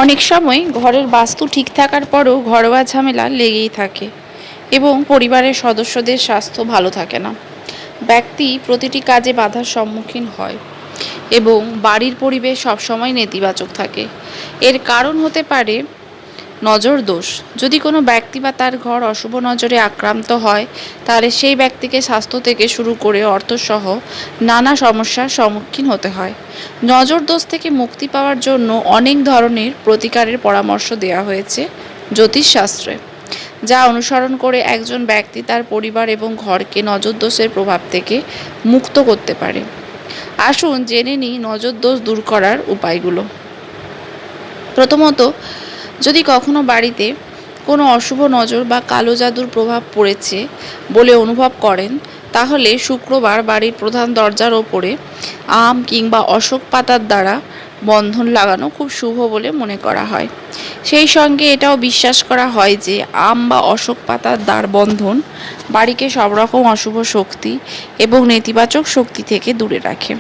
অনেক সময় ঘরের বাস্তু ঠিক থাকার পরেও ঘরোয়া ঝামেলা লেগেই থাকে এবং পরিবারের সদস্যদের স্বাস্থ্য ভালো থাকে না। ব্যক্তি প্রতিটি কাজে বাধার সম্মুখীন হয় এবং বাড়ির পরিবেশ সবসময় নেতিবাচক থাকে। এর কারণ হতে পারে নজর দোষ। যদি কোনো ব্যক্তি বা তার ঘর অশুভ নজরে আক্রান্ত হয়, তাহলে সেই ব্যক্তিকে স্বাস্থ্য থেকে শুরু করে অর্থসহ নানা সমস্যার সম্মুখীন হতে হয়। নজর দোষ থেকে মুক্তি পাওয়ার জন্য অনেক ধরনের প্রতিকারের পরামর্শ দেওয়া হয়েছে জ্যোতিষশাস্ত্রে, যা অনুসরণ করে একজন ব্যক্তি তার পরিবার এবং ঘরকে নজর দোষের প্রভাব থেকে মুক্ত করতে পারে। আসুন জেনে নিই নজর দোষ দূর করার উপায়গুলো। প্রথমত, যদি কখনো বাড়িতে কোনো অশুভ নজর বা কালো জাদুর প্রভাব পড়েছে বলে অনুভব করেন, তাহলে শুক্রবার বাড়ির প্রধান দরজার ওপরে আম কিংবা অশোক পাতার দ্বারা বন্ধন লাগানো খুব শুভ বলে মনে করা হয়। সেই সঙ্গে এটাও বিশ্বাস করা হয় যে আম বা অশোক পাতার দ্বার বন্ধন বাড়িকে সব রকম অশুভ শক্তি এবং নেতিবাচক শক্তি থেকে দূরে রাখে।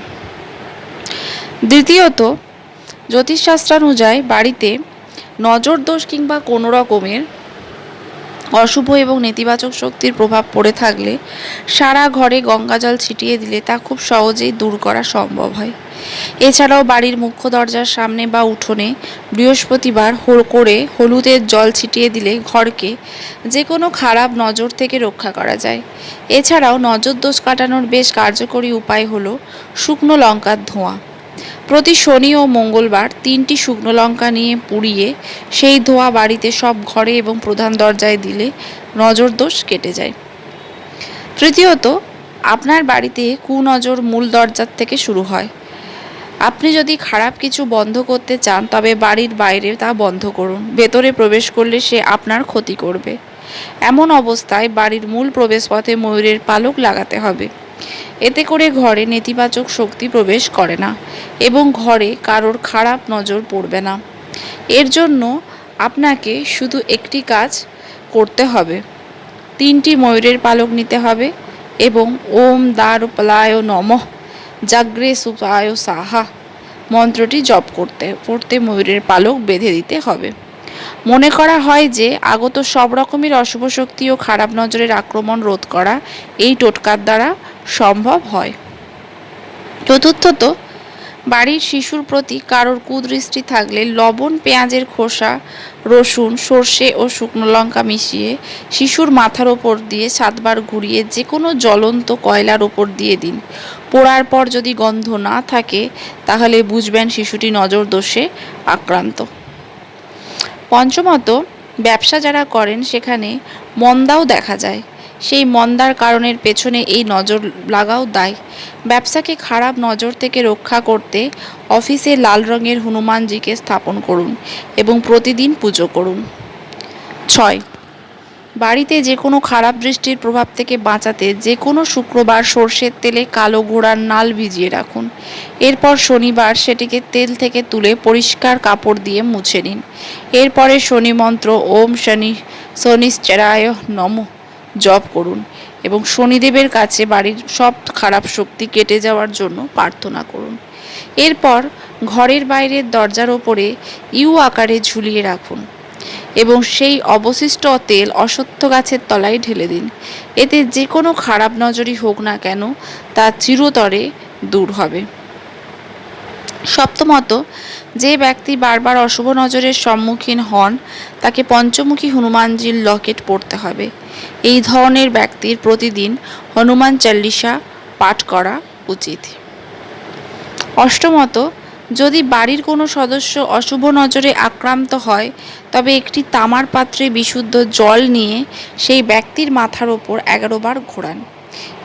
দ্বিতীয়ত, জ্যোতিষশাস্ত্রানুযায়ী বাড়িতে নজর দোষ কিংবা কোনো রকমের অশুভ এবং নেতিবাচক শক্তির প্রভাব পড়ে থাকলে সারা ঘরে গঙ্গাজল ছিটিয়ে দিলে তা খুব সহজেই দূর করা সম্ভব হয়। এছাড়াও বাড়ির মুখ্য দরজার সামনে বা উঠোনে বৃহস্পতিবার করে হলুদের জল ছিটিয়ে দিলে ঘরকে যে কোনো খারাপ নজর থেকে রক্ষা করা যায়। এছাড়াও নজর দোষ কাটানোর বেশ কার্যকরী উপায় হলো শুকনো লঙ্কার ধোঁয়া। প্রতি শনি ও মঙ্গলবার 3টি শুকনো লঙ্কা নিয়ে পুড়িয়ে সেই ধোঁয়া বাড়িতে সব ঘরে এবং প্রধান দরজায় দিলে নজর দোষ কেটে যায়। তৃতীয়ত, আপনার বাড়িতে কুনজর মূল দরজার থেকে শুরু হয়। আপনি যদি খারাপ কিছু বন্ধ করতে চান, তবে বাড়ির বাইরে তা বন্ধ করুন। ভেতরে প্রবেশ করলে সে আপনার ক্ষতি করবে। এমন অবস্থায় বাড়ির মূল প্রবেশপথে ময়ূরের পালক লাগাতে হবে। এতে করে ঘরে নেতিবাচক শক্তি প্রবেশ করে না এবং ঘরে কারোর খারাপ নজর পড়বে না। এর জন্য আপনাকে শুধু একটি কাজ করতে হবে। 3টি ময়ূরের পালক নিতে হবে এবং ওম দ্বারপালায় নমঃ জাগ্রে সুপায় সাহা মন্ত্রটি জপ করতে ময়ূরের পালক বেঁধে দিতে হবে। মনে করা হয় যে আগত সব রকমের অশুভ শক্তি ও খারাপ নজরের আক্রমণ রোধ করা এই টোটকার দ্বারা সম্ভব হয়। চতুর্থত, বাড়ির শিশুর প্রতি কারোর কুদৃষ্টি থাকলে লবণ, পেঁয়াজের খোসা, রসুন, সর্ষে ও শুকনো লঙ্কা মিশিয়ে শিশুর মাথার ওপর দিয়ে 7 বার ঘুরিয়ে যে কোনো জ্বলন্ত কয়লার ওপর দিয়ে দিন। পোড়ার পর যদি গন্ধ না থাকে, তাহলে বুঝবেন শিশুটি নজর দোষে আক্রান্ত। পঞ্চমত, ব্যবসা যারা করেন সেখানে মন্দাও দেখা যায়। সেই মন্দার কারণের পেছনে এই নজর লাগাও দায়। ব্যবসাকে খারাপ নজর থেকে রক্ষা করতে অফিসে লাল রঙের হনুমানজিকে স্থাপন করুন এবং প্রতিদিন পুজো করুন। 6, বাড়িতে যে কোনো খারাপ দৃষ্টির প্রভাব থেকে বাঁচাতে যে কোনো শুক্রবার সর্ষের তেলে কালো ঘোড়ার নাল ভিজিয়ে রাখুন। এরপর শনিবার সেটিকে তেল থেকে তুলে পরিষ্কার কাপড় দিয়ে মুছে নিন। এরপরে শনি মন্ত্র ওম শনিশ্চরায় নমঃ জপ করুন এবং শনিদেবের কাছে বাড়ির সব খারাপ শক্তি কেটে যাওয়ার জন্য প্রার্থনা করুন। এরপর ঘরের বাইরের দরজার ওপরে ইউ আকারে ঝুলিয়ে রাখুন এবং সেই অবশিষ্ট তেল অশ্বত্থ গাছের তলায় ঢেলে দিন। এতে যে কোনো খারাপ নজরই হোক না কেন তা চিরতরে দূর হবে। সপ্তমত, যে ব্যক্তি বারবার অশুভ নজরের সম্মুখীন হন তাকে পঞ্চমুখী হনুমানজির লকেট পরতে হবে। এই ধরনের ব্যক্তির প্রতিদিন হনুমান চল্লিশা পাঠ করা উচিত। অষ্টমত, যদি বাড়ির কোনো সদস্য অশুভ নজরে আক্রান্ত হয়, তবে একটি তামার পাত্রে বিশুদ্ধ জল নিয়ে সেই ব্যক্তির মাথার ওপর 11 বার ঘোরান।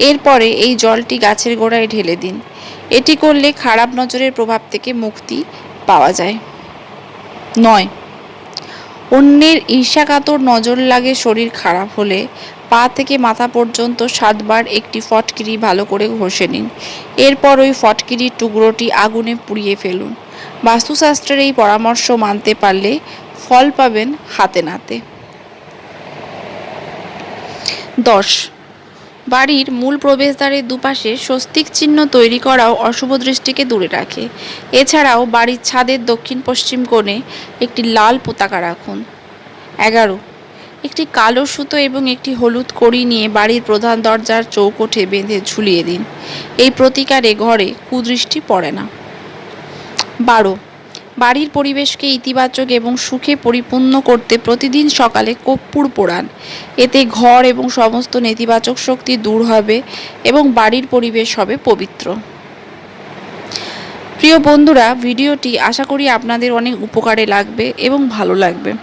এরপরে এই জলটি গাছের গোড়ায় ঢেলে দিন। এটি করলে খারাপ নজরের প্রভাব থেকে মুক্তি পাওয়া যায়। 9, অন্যের ঈর্ষাকাতর নজর লাগে শরীর খারাপ হলে পা থেকে মাথা পর্যন্ত 7 বার একটি ফটকিরি ভালো করে ঘষে নিন। এরপর ওই ফটকিরির টুকরোটি আগুনে পুড়িয়ে ফেলুন। বাস্তুশাস্ত্রের এই পরামর্শ মানতে পারলে ফল পাবেন হাতে নাতে। 10, বাড়ির মূল প্রবেশদ্বারের দুপাশে স্বস্তিক চিহ্ন তৈরি করাও অশুভ দৃষ্টিকে দূরে রাখে। এছাড়াও বাড়ির ছাদের দক্ষিণ পশ্চিম কোণে একটি লাল পতাকা রাখুন। 11, একটি কালো সুতো এবং একটি হলুদ কড়ি নিয়ে বাড়ির প্রধান দরজার চৌকোঠে বেঁধে ঝুলিয়ে দিন। এই প্রতিকারে ঘরে কুদৃষ্টি পড়ে না। 12, বাড়ির পরিবেশকে ইতিবাচক এবং সুখে পরিপূর্ণ করতে প্রতিদিন সকালে কর্পূর পোড়ান। এতে ঘর এবং সমস্ত নেতিবাচক শক্তি দূর হবে এবং বাড়ির পরিবেশ হবে পবিত্র। প্রিয় বন্ধুরা, ভিডিওটি আশা করি আপনাদের অনেক উপকারে লাগবে এবং ভালো লাগবে।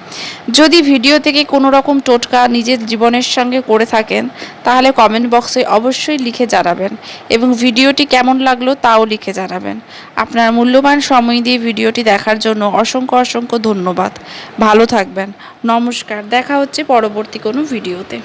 যদি ভিডিও থেকে কোনো রকম টোটকা নিজের জীবনের সঙ্গে করে থাকেন তাহলে কমেন্ট বক্সে অবশ্যই লিখে জানাবেন এবং ভিডিওটি কেমন লাগলো তাও লিখে জানাবেন। আপনার মূল্যবান সময় দিয়ে ভিডিওটি দেখার জন্য অসংখ্য অসংখ্য ধন্যবাদ। ভালো থাকবেন। নমস্কার। দেখা হচ্ছে পরবর্তী কোনো ভিডিওতে।